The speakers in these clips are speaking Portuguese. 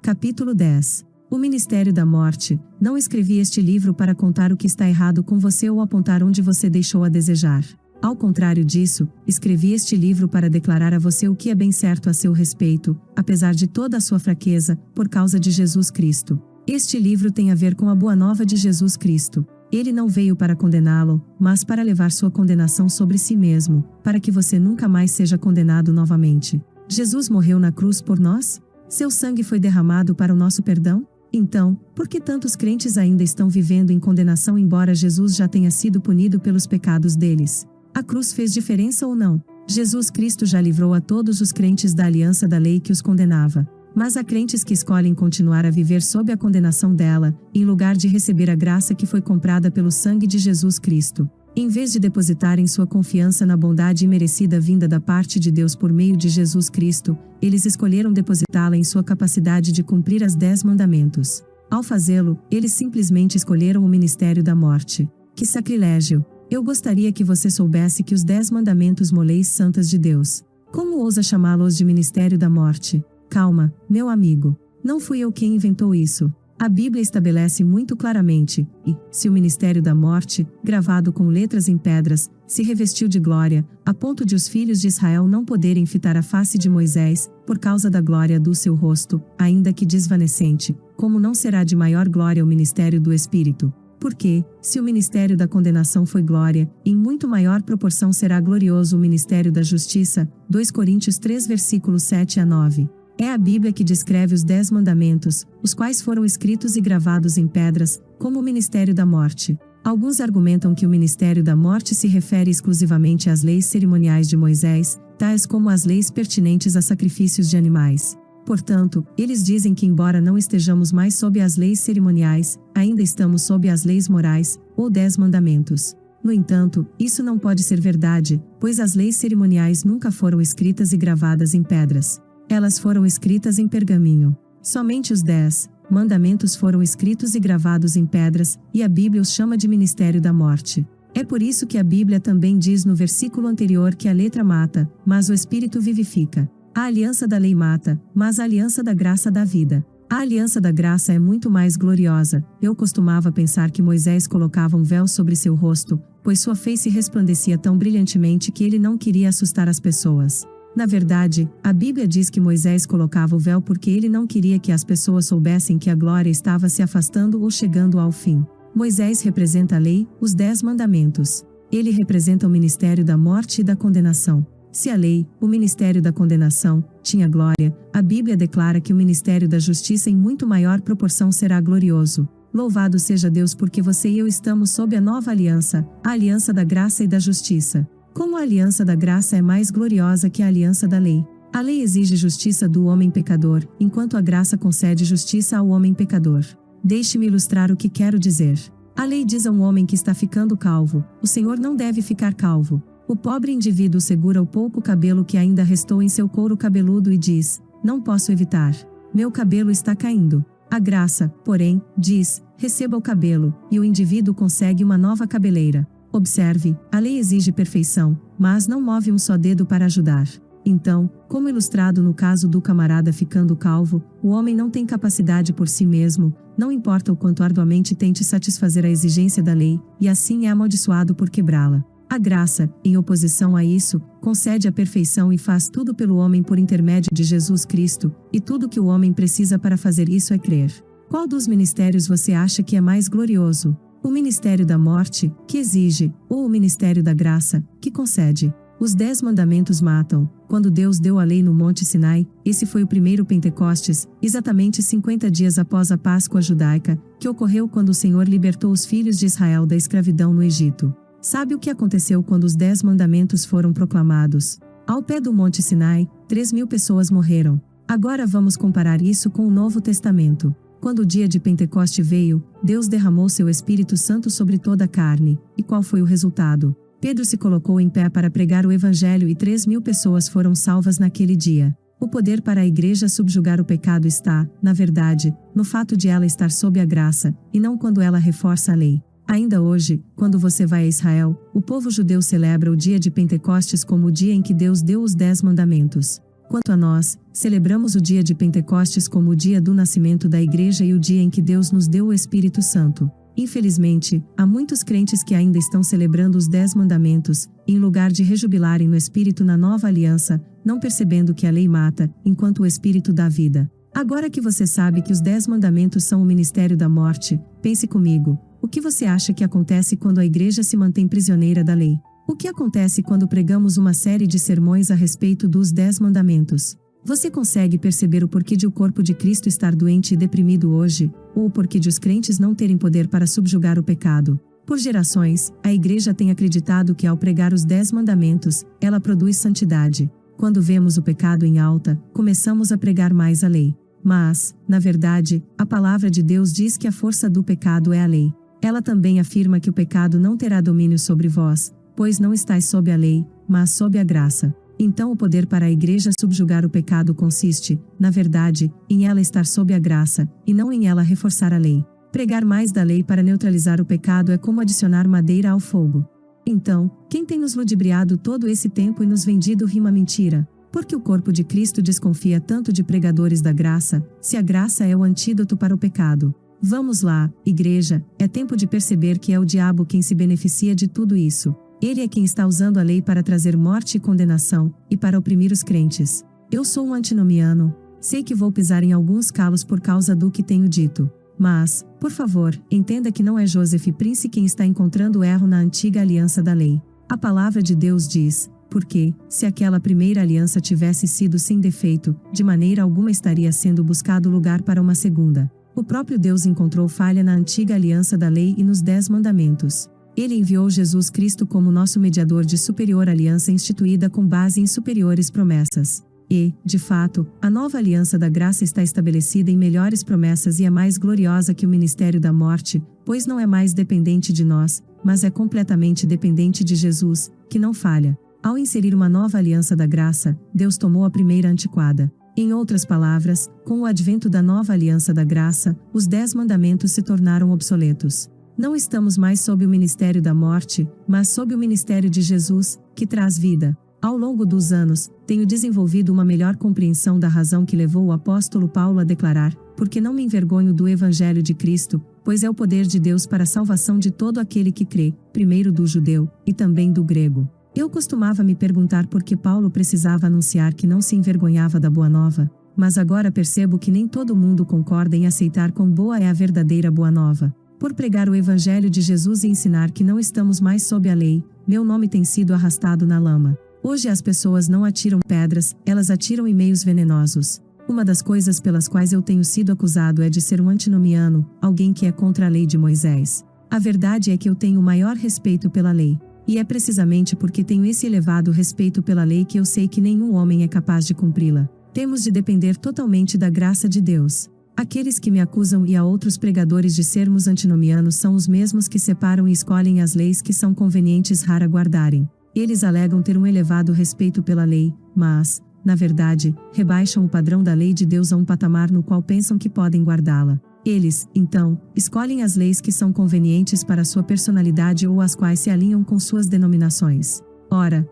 Capítulo 10. O Ministério da Morte. Não escrevi este livro para contar o que está errado com você ou apontar onde você deixou a desejar. Ao contrário disso, escrevi este livro para declarar a você o que é bem certo a seu respeito, apesar de toda a sua fraqueza, por causa de Jesus Cristo. Este livro tem a ver com a boa nova de Jesus Cristo. Ele não veio para condená-lo, mas para levar sua condenação sobre si mesmo, para que você nunca mais seja condenado novamente. Jesus morreu na cruz por nós? Seu sangue foi derramado para o nosso perdão? Então, por que tantos crentes ainda estão vivendo em condenação embora Jesus já tenha sido punido pelos pecados deles? A cruz fez diferença ou não? Jesus Cristo já livrou a todos os crentes da aliança da lei que os condenava. Mas há crentes que escolhem continuar a viver sob a condenação dela, em lugar de receber a graça que foi comprada pelo sangue de Jesus Cristo. Em vez de depositarem sua confiança na bondade imerecida vinda da parte de Deus por meio de Jesus Cristo, eles escolheram depositá-la em sua capacidade de cumprir as 10 mandamentos. Ao fazê-lo, eles simplesmente escolheram o ministério da morte. Que sacrilégio! Eu gostaria que você soubesse que os 10 mandamentos leis santas de Deus. Como ousa chamá-los de ministério da morte? Calma, meu amigo. Não fui eu quem inventou isso. A Bíblia estabelece muito claramente, e, se o ministério da morte, gravado com letras em pedras, se revestiu de glória, a ponto de os filhos de Israel não poderem fitar a face de Moisés, por causa da glória do seu rosto, ainda que desvanecente, como não será de maior glória o ministério do Espírito? Porque, se o ministério da condenação foi glória, em muito maior proporção será glorioso o ministério da justiça. 2 Coríntios 3 versículos 7 a 9. É a Bíblia que descreve os 10 mandamentos, os quais foram escritos e gravados em pedras, como o ministério da morte. Alguns argumentam que o ministério da morte se refere exclusivamente às leis cerimoniais de Moisés, tais como as leis pertinentes a sacrifícios de animais. Portanto, eles dizem que embora não estejamos mais sob as leis cerimoniais, ainda estamos sob as leis morais, ou 10 mandamentos. No entanto, isso não pode ser verdade, pois as leis cerimoniais nunca foram escritas e gravadas em pedras. Elas foram escritas em pergaminho. Somente os 10 mandamentos foram escritos e gravados em pedras, e a Bíblia os chama de ministério da morte. É por isso que a Bíblia também diz no versículo anterior que a letra mata, mas o Espírito vivifica. A aliança da lei mata, mas a aliança da graça dá vida. A aliança da graça é muito mais gloriosa. Eu costumava pensar que Moisés colocava um véu sobre seu rosto, pois sua face resplandecia tão brilhantemente que ele não queria assustar as pessoas. Na verdade, a Bíblia diz que Moisés colocava o véu porque ele não queria que as pessoas soubessem que a glória estava se afastando ou chegando ao fim. Moisés representa a lei, os 10 mandamentos. Ele representa o ministério da morte e da condenação. Se a lei, o ministério da condenação, tinha glória, a Bíblia declara que o ministério da justiça em muito maior proporção será glorioso. Louvado seja Deus porque você e eu estamos sob a nova aliança, a aliança da graça e da justiça. Como a aliança da graça é mais gloriosa que a aliança da lei? A lei exige justiça do homem pecador, enquanto a graça concede justiça ao homem pecador. Deixe-me ilustrar o que quero dizer. A lei diz a um homem que está ficando calvo: o Senhor não deve ficar calvo. O pobre indivíduo segura o pouco cabelo que ainda restou em seu couro cabeludo e diz: não posso evitar. Meu cabelo está caindo. A graça, porém, diz: receba o cabelo, e o indivíduo consegue uma nova cabeleira. Observe, a lei exige perfeição, mas não move um só dedo para ajudar. Então, como ilustrado no caso do camarada ficando calvo, o homem não tem capacidade por si mesmo, não importa o quanto arduamente tente satisfazer a exigência da lei, e assim é amaldiçoado por quebrá-la. A graça, em oposição a isso, concede a perfeição e faz tudo pelo homem por intermédio de Jesus Cristo, e tudo que o homem precisa para fazer isso é crer. Qual dos ministérios você acha que é mais glorioso? O ministério da morte, que exige, ou o ministério da graça, que concede? Os 10 mandamentos matam. Quando Deus deu a lei no Monte Sinai, esse foi o primeiro Pentecostes, exatamente 50 dias após a Páscoa judaica, que ocorreu quando o Senhor libertou os filhos de Israel da escravidão no Egito. Sabe o que aconteceu quando os 10 mandamentos foram proclamados? Ao pé do Monte Sinai, 3.000 pessoas morreram. Agora vamos comparar isso com o Novo Testamento. Quando o dia de Pentecoste veio, Deus derramou seu Espírito Santo sobre toda a carne. E qual foi o resultado? Pedro se colocou em pé para pregar o Evangelho e 3.000 pessoas foram salvas naquele dia. O poder para a igreja subjugar o pecado está, na verdade, no fato de ela estar sob a graça, e não quando ela reforça a lei. Ainda hoje, quando você vai a Israel, o povo judeu celebra o dia de Pentecostes como o dia em que Deus deu os 10 mandamentos. Quanto a nós, celebramos o dia de Pentecostes como o dia do nascimento da Igreja e o dia em que Deus nos deu o Espírito Santo. Infelizmente, há muitos crentes que ainda estão celebrando os 10 mandamentos, em lugar de rejubilarem no Espírito na nova aliança, não percebendo que a lei mata, enquanto o Espírito dá vida. Agora que você sabe que os 10 mandamentos são o ministério da morte, pense comigo, o que você acha que acontece quando a Igreja se mantém prisioneira da lei? O que acontece quando pregamos uma série de sermões a respeito dos 10 mandamentos? Você consegue perceber o porquê de o corpo de Cristo estar doente e deprimido hoje, ou o porquê de os crentes não terem poder para subjugar o pecado? Por gerações, a Igreja tem acreditado que ao pregar os 10 mandamentos, ela produz santidade. Quando vemos o pecado em alta, começamos a pregar mais a lei. Mas, na verdade, a palavra de Deus diz que a força do pecado é a lei. Ela também afirma que o pecado não terá domínio sobre vós, pois não estáis sob a lei, mas sob a graça. Então o poder para a Igreja subjugar o pecado consiste, na verdade, em ela estar sob a graça, e não em ela reforçar a lei. Pregar mais da lei para neutralizar o pecado é como adicionar madeira ao fogo. Então, quem tem nos ludibriado todo esse tempo e nos vendido rima mentira? Porque o corpo de Cristo desconfia tanto de pregadores da graça, se a graça é o antídoto para o pecado. Vamos lá, Igreja, é tempo de perceber que é o diabo quem se beneficia de tudo isso. Ele é quem está usando a lei para trazer morte e condenação, e para oprimir os crentes. Eu sou um antinomiano. Sei que vou pisar em alguns calos por causa do que tenho dito. Mas, por favor, entenda que não é Joseph Prince quem está encontrando erro na antiga aliança da lei. A palavra de Deus diz, porque, se aquela primeira aliança tivesse sido sem defeito, de maneira alguma estaria sendo buscado lugar para uma segunda. O próprio Deus encontrou falha na antiga aliança da lei e nos 10 mandamentos. Ele enviou Jesus Cristo como nosso mediador de superior aliança instituída com base em superiores promessas. E, de fato, a nova aliança da graça está estabelecida em melhores promessas e é mais gloriosa que o ministério da morte, pois não é mais dependente de nós, mas é completamente dependente de Jesus, que não falha. Ao inserir uma nova aliança da graça, Deus tomou a primeira antiquada. Em outras palavras, com o advento da nova aliança da graça, os 10 mandamentos se tornaram obsoletos. Não estamos mais sob o ministério da morte, mas sob o ministério de Jesus, que traz vida. Ao longo dos anos, tenho desenvolvido uma melhor compreensão da razão que levou o apóstolo Paulo a declarar, porque não me envergonho do Evangelho de Cristo, pois é o poder de Deus para a salvação de todo aquele que crê, primeiro do judeu, e também do grego. Eu costumava me perguntar por que Paulo precisava anunciar que não se envergonhava da Boa Nova, mas agora percebo que nem todo mundo concorda em aceitar quão boa é a verdadeira Boa Nova. Por pregar o Evangelho de Jesus e ensinar que não estamos mais sob a lei, meu nome tem sido arrastado na lama. Hoje as pessoas não atiram pedras, elas atiram e-mails venenosos. Uma das coisas pelas quais eu tenho sido acusado é de ser um antinomiano, alguém que é contra a lei de Moisés. A verdade é que eu tenho o maior respeito pela lei. E é precisamente porque tenho esse elevado respeito pela lei que eu sei que nenhum homem é capaz de cumpri-la. Temos de depender totalmente da graça de Deus. Aqueles que me acusam e a outros pregadores de sermos antinomianos são os mesmos que separam e escolhem as leis que são convenientes rara guardarem. Eles alegam ter um elevado respeito pela lei, mas, na verdade, rebaixam o padrão da lei de Deus a um patamar no qual pensam que podem guardá-la. Eles, então, escolhem as leis que são convenientes para sua personalidade ou as quais se alinham com suas denominações. Ora,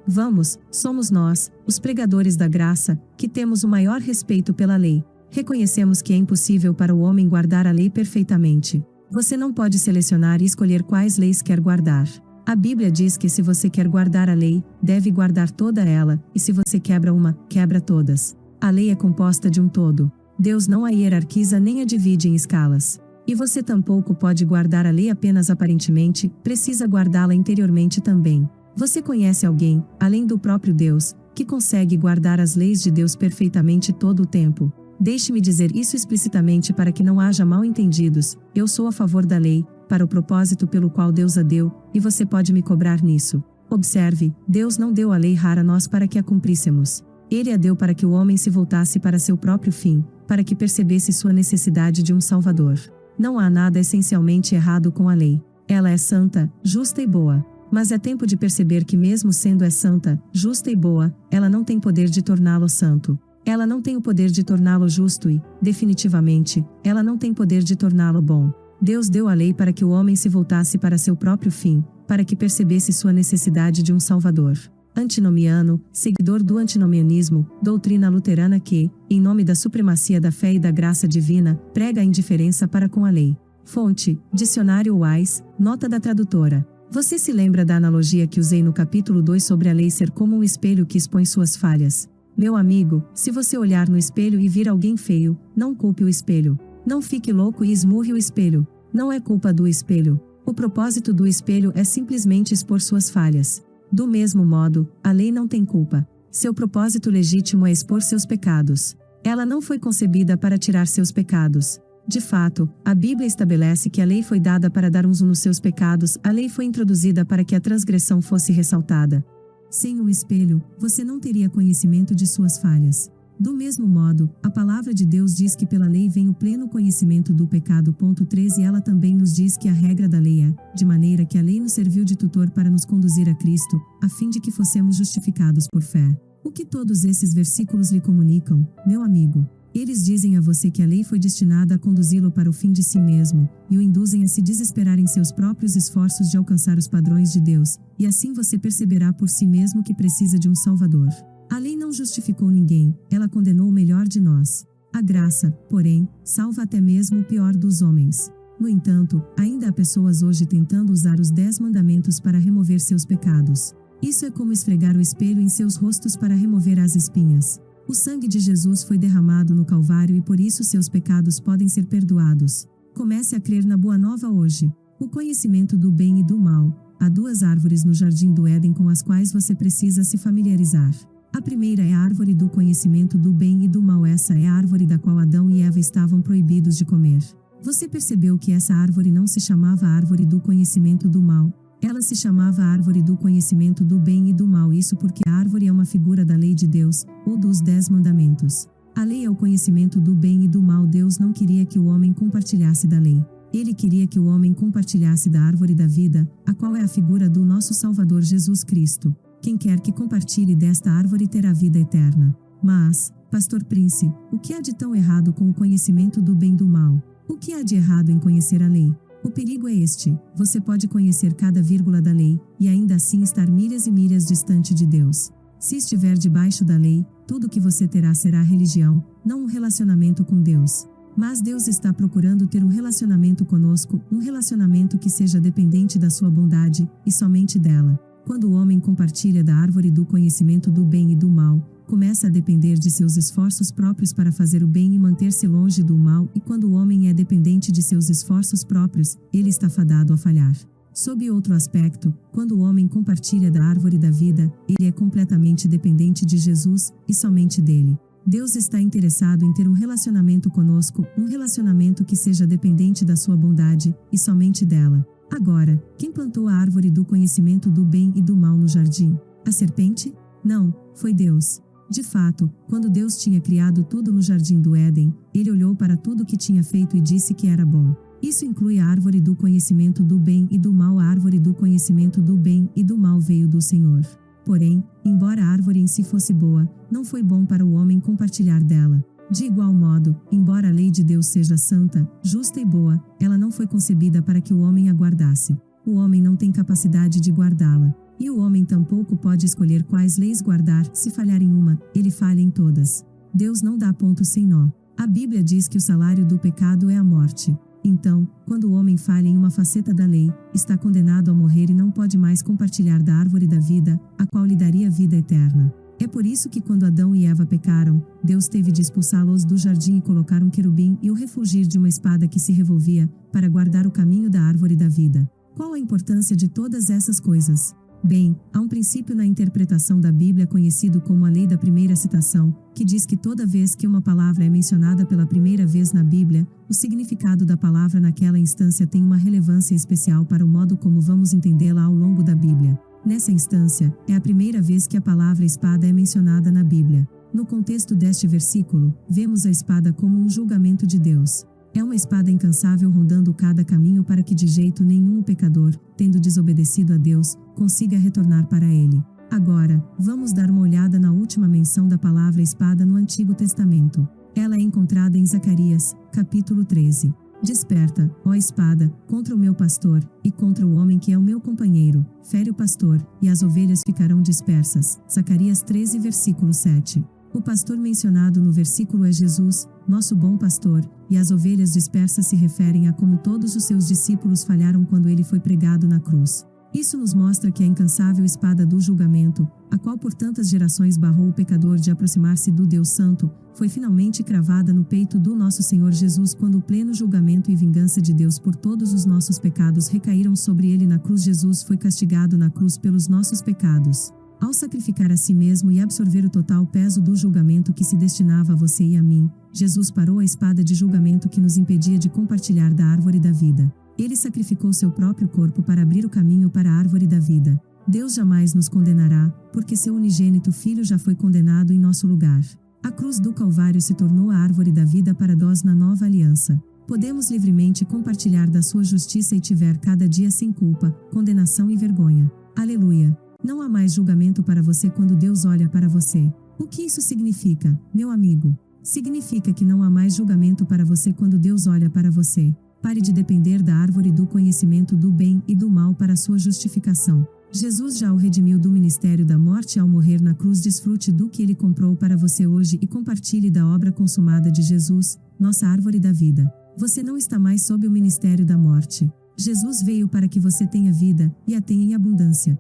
somos nós, os pregadores da graça, que temos o maior respeito pela lei. Reconhecemos que é impossível para o homem guardar a lei perfeitamente. Você não pode selecionar e escolher quais leis quer guardar. A Bíblia diz que se você quer guardar a lei, deve guardar toda ela, e se você quebra uma, quebra todas. A lei é composta de um todo. Deus não a hierarquiza nem a divide em escalas. E você tampouco pode guardar a lei apenas aparentemente, precisa guardá-la interiormente também. Você conhece alguém, além do próprio Deus, que consegue guardar as leis de Deus perfeitamente todo o tempo? Deixe-me dizer isso explicitamente para que não haja mal-entendidos. Eu sou a favor da lei, para o propósito pelo qual Deus a deu, e você pode me cobrar nisso. Observe, Deus não deu a lei rara a nós para que a cumpríssemos. Ele a deu para que o homem se voltasse para seu próprio fim, para que percebesse sua necessidade de um Salvador. Não há nada essencialmente errado com a lei. Ela é santa, justa e boa. Mas é tempo de perceber que mesmo sendo santa, justa e boa, ela não tem poder de torná-lo santo. Ela não tem o poder de torná-lo justo e, definitivamente, ela não tem poder de torná-lo bom. Deus deu a lei para que o homem se voltasse para seu próprio fim, para que percebesse sua necessidade de um Salvador. Antinomiano, seguidor do antinomianismo, doutrina luterana que, em nome da supremacia da fé e da graça divina, prega a indiferença para com a lei. Fonte: Dicionário Wise, nota da tradutora. Você se lembra da analogia que usei no capítulo 2 sobre a lei ser como um espelho que expõe suas falhas? Meu amigo, se você olhar no espelho e vir alguém feio, não culpe o espelho. Não fique louco e esmurre o espelho. Não é culpa do espelho. O propósito do espelho é simplesmente expor suas falhas. Do mesmo modo, a lei não tem culpa. Seu propósito legítimo é expor seus pecados. Ela não foi concebida para tirar seus pecados. De fato, a Bíblia estabelece que a lei foi dada para dar um zoom nos seus pecados, a lei foi introduzida para que a transgressão fosse ressaltada. Sem o espelho, você não teria conhecimento de suas falhas. Do mesmo modo, a palavra de Deus diz que pela lei vem o pleno conhecimento do pecado. 13 Ela também nos diz que a regra da lei é, de maneira que a lei nos serviu de tutor para nos conduzir a Cristo, a fim de que fossemos justificados por fé. O que todos esses versículos lhe comunicam, meu amigo? Eles dizem a você que a lei foi destinada a conduzi-lo para o fim de si mesmo, e o induzem a se desesperar em seus próprios esforços de alcançar os padrões de Deus, e assim você perceberá por si mesmo que precisa de um Salvador. A lei não justificou ninguém, ela condenou o melhor de nós. A graça, porém, salva até mesmo o pior dos homens. No entanto, ainda há pessoas hoje tentando usar os 10 mandamentos para remover seus pecados. Isso é como esfregar o espelho em seus rostos para remover as espinhas. O sangue de Jesus foi derramado no Calvário e por isso seus pecados podem ser perdoados. Comece a crer na Boa Nova hoje. O conhecimento do bem e do mal. Há 2 árvores no Jardim do Éden com as quais você precisa se familiarizar. A primeira é a árvore do conhecimento do bem e do mal. Essa é a árvore da qual Adão e Eva estavam proibidos de comer. Você percebeu que essa árvore não se chamava árvore do conhecimento do mal. Ela se chamava árvore do conhecimento do bem e do mal. Isso porque a árvore é uma figura da lei de Deus, ou dos 10 mandamentos. A lei é o conhecimento do bem e do mal. Deus não queria que o homem compartilhasse da lei. Ele queria que o homem compartilhasse da árvore da vida, a qual é a figura do nosso Salvador Jesus Cristo. Quem quer que compartilhe desta árvore terá vida eterna. Mas, Pastor Prince, o que há de tão errado com o conhecimento do bem e do mal? O que há de errado em conhecer a lei? O perigo é este: você pode conhecer cada vírgula da lei, e ainda assim estar milhas e milhas distante de Deus. Se estiver debaixo da lei, tudo que você terá será religião, não um relacionamento com Deus. Mas Deus está procurando ter um relacionamento conosco, um relacionamento que seja dependente da sua bondade, e somente dela. Quando o homem compartilha da árvore do conhecimento do bem e do mal, começa a depender de seus esforços próprios para fazer o bem e manter-se longe do mal, e quando o homem é dependente de seus esforços próprios, ele está fadado a falhar. Sob outro aspecto, quando o homem compartilha da árvore da vida, ele é completamente dependente de Jesus, e somente dele. Deus está interessado em ter um relacionamento conosco, um relacionamento que seja dependente da sua bondade, e somente dela. Agora, quem plantou a árvore do conhecimento do bem e do mal no jardim? A serpente? Não, foi Deus. De fato, quando Deus tinha criado tudo no Jardim do Éden, ele olhou para tudo que tinha feito e disse que era bom. Isso inclui a árvore do conhecimento do bem e do mal. A árvore do conhecimento do bem e do mal veio do Senhor. Porém, embora a árvore em si fosse boa, não foi bom para o homem compartilhar dela. De igual modo, embora a lei de Deus seja santa, justa e boa, ela não foi concebida para que o homem a guardasse. O homem não tem capacidade de guardá-la. E o homem tampouco pode escolher quais leis guardar. Se falhar em uma, ele falha em todas. Deus não dá ponto sem nó. A Bíblia diz que o salário do pecado é a morte. Então, quando o homem falha em uma faceta da lei, está condenado a morrer e não pode mais compartilhar da árvore da vida, a qual lhe daria vida eterna. É por isso que quando Adão e Eva pecaram, Deus teve de expulsá-los do jardim e colocar um querubim e o refulgir de uma espada que se revolvia, para guardar o caminho da árvore da vida. Qual a importância de todas essas coisas? Bem, há um princípio na interpretação da Bíblia conhecido como a lei da primeira citação, que diz que toda vez que uma palavra é mencionada pela primeira vez na Bíblia, o significado da palavra naquela instância tem uma relevância especial para o modo como vamos entendê-la ao longo da Bíblia. Nessa instância, é a primeira vez que a palavra espada é mencionada na Bíblia. No contexto deste versículo, vemos a espada como um julgamento de Deus. É uma espada incansável rondando cada caminho para que de jeito nenhum o pecador, tendo desobedecido a Deus, consiga retornar para ele. Agora, vamos dar uma olhada na última menção da palavra espada no Antigo Testamento. Ela é encontrada em Zacarias, capítulo 13. Desperta, ó espada, contra o meu pastor, e contra o homem que é o meu companheiro, fere o pastor, e as ovelhas ficarão dispersas. Zacarias 13, versículo 7. O pastor mencionado no versículo é Jesus, nosso bom pastor, e as ovelhas dispersas se referem a como todos os seus discípulos falharam quando ele foi pregado na cruz. Isso nos mostra que a incansável espada do julgamento, a qual por tantas gerações barrou o pecador de aproximar-se do Deus Santo, foi finalmente cravada no peito do nosso Senhor Jesus quando o pleno julgamento e vingança de Deus por todos os nossos pecados recaíram sobre ele na cruz. Jesus foi castigado na cruz pelos nossos pecados. Ao sacrificar a si mesmo e absorver o total peso do julgamento que se destinava a você e a mim, Jesus parou a espada de julgamento que nos impedia de compartilhar da árvore da vida. Ele sacrificou seu próprio corpo para abrir o caminho para a árvore da vida. Deus jamais nos condenará, porque seu unigênito Filho já foi condenado em nosso lugar. A cruz do Calvário se tornou a árvore da vida para nós na nova aliança. Podemos livremente compartilhar da sua justiça e tiver cada dia sem culpa, condenação e vergonha. Aleluia! Não há mais julgamento para você quando Deus olha para você. O que isso significa, meu amigo? Significa que não há mais julgamento para você quando Deus olha para você. Pare de depender da árvore do conhecimento do bem e do mal para sua justificação. Jesus já o redimiu do ministério da morte ao morrer na cruz. Desfrute do que ele comprou para você hoje e compartilhe da obra consumada de Jesus, nossa árvore da vida. Você não está mais sob o ministério da morte. Jesus veio para que você tenha vida, e a tenha em abundância.